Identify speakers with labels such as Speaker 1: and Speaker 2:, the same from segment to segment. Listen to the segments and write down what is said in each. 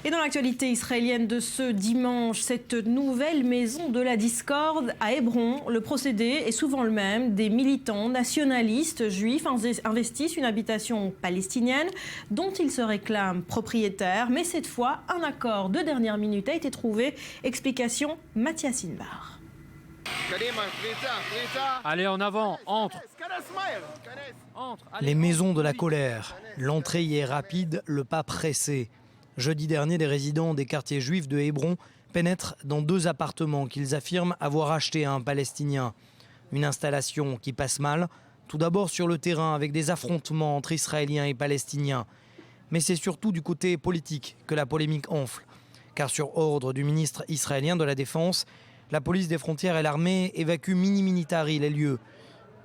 Speaker 1: Et dans l'actualité israélienne de ce dimanche, cette nouvelle maison de la discorde à Hébron, le procédé est souvent le même. Des militants nationalistes juifs investissent une habitation palestinienne dont ils se réclament propriétaires. Mais cette fois, un accord de dernière minute a été trouvé. Explication Mathias Inbar.
Speaker 2: Allez en avant, entre.
Speaker 3: Les maisons de la colère. L'entrée y est rapide, le pas pressé. Jeudi dernier, des résidents des quartiers juifs de Hébron pénètrent dans 2 appartements qu'ils affirment avoir achetés à un Palestinien. Une installation qui passe mal, tout d'abord sur le terrain avec des affrontements entre Israéliens et Palestiniens. Mais c'est surtout du côté politique que la polémique enfle. Car sur ordre du ministre israélien de la Défense, la police des frontières et l'armée évacuent mini-militari les lieux.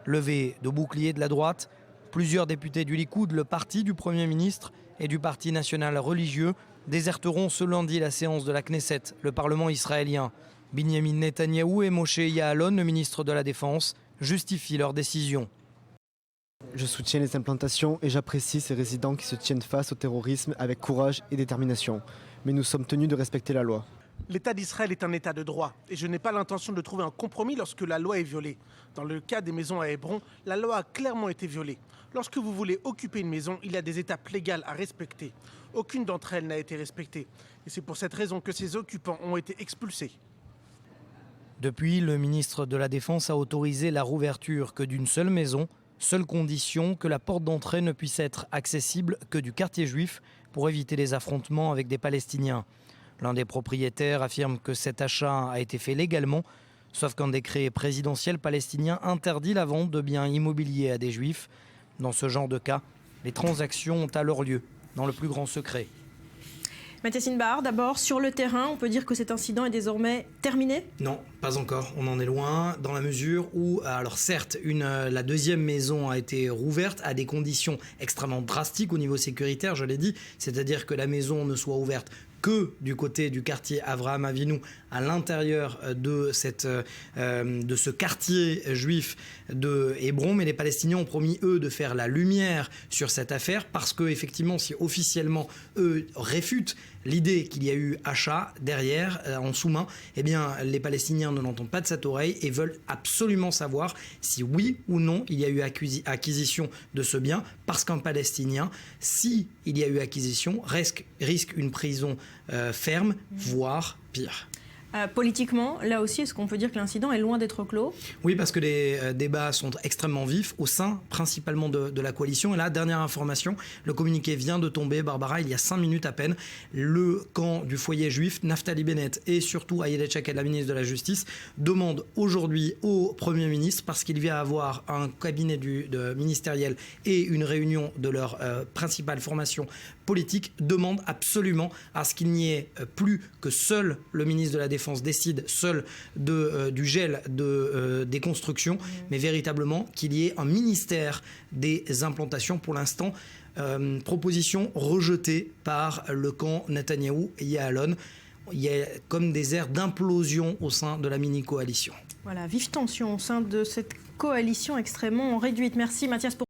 Speaker 3: Levée de boucliers de la droite, plusieurs députés du Likoud, le parti du Premier ministre, et du Parti national religieux déserteront ce lundi la séance de la Knesset, le Parlement israélien. Binyamin Netanyahou et Moshe Ya'alon, le ministre de la Défense, justifient leur décision.
Speaker 4: Je soutiens les implantations et j'apprécie ces résidents qui se tiennent face au terrorisme avec courage et détermination. Mais nous sommes tenus de respecter la loi.
Speaker 5: L'État d'Israël est un État de droit et je n'ai pas l'intention de trouver un compromis lorsque la loi est violée. Dans le cas des maisons à Hébron, la loi a clairement été violée. Lorsque vous voulez occuper une maison, il y a des étapes légales à respecter. Aucune d'entre elles n'a été respectée. Et c'est pour cette raison que ces occupants ont été expulsés.
Speaker 3: Depuis, le ministre de la Défense a autorisé la rouverture que d'une seule maison, seule condition que la porte d'entrée ne puisse être accessible que du quartier juif pour éviter les affrontements avec des Palestiniens. L'un des propriétaires affirme que cet achat a été fait légalement, sauf qu'un décret présidentiel palestinien interdit la vente de biens immobiliers à des juifs. Dans ce genre de cas, les transactions ont alors lieu dans le plus grand secret.
Speaker 1: Mathias Inbar, d'abord, sur le terrain, on peut dire que cet incident est désormais terminé ?
Speaker 3: Non, pas encore. On en est loin, dans la mesure où, alors certes, la deuxième maison a été rouverte à des conditions extrêmement drastiques au niveau sécuritaire, je l'ai dit, c'est-à-dire que la maison ne soit ouverte que du côté du quartier Avraham Avinu, à l'intérieur de ce quartier juif de Hébron. Mais les Palestiniens ont promis, eux, de faire la lumière sur cette affaire parce que, effectivement, si officiellement, eux, réfutent l'idée qu'il y a eu achat derrière, en sous-main, eh bien, les Palestiniens ne l'entendent pas de cette oreille et veulent absolument savoir si oui ou non il y a eu acquisition de ce bien, parce qu'un Palestinien, si il y a eu acquisition, risque une prison ferme, voire pire.
Speaker 1: Politiquement, là aussi, est-ce qu'on peut dire que l'incident est loin d'être clos ?
Speaker 3: Oui, parce que les débats sont extrêmement vifs au sein principalement de la coalition. Et là, dernière information, le communiqué vient de tomber, Barbara, il y a 5 minutes à peine. Le camp du foyer juif, Naftali Bennett et surtout Ayelet Shaked, la ministre de la Justice, demande aujourd'hui au Premier ministre, parce qu'il vient avoir un cabinet ministériel et une réunion de leur principale formation politique, demande absolument à ce qu'il n'y ait plus que seul le ministre de la Défense décide seul du gel des constructions, mais véritablement qu'il y ait un ministère des implantations. Pour l'instant, proposition rejetée par le camp Netanyahou et Ya'alon. Il y a comme des airs d'implosion au sein de la mini-coalition.
Speaker 1: Voilà, vive tension au sein de cette coalition extrêmement réduite. Merci Mathias.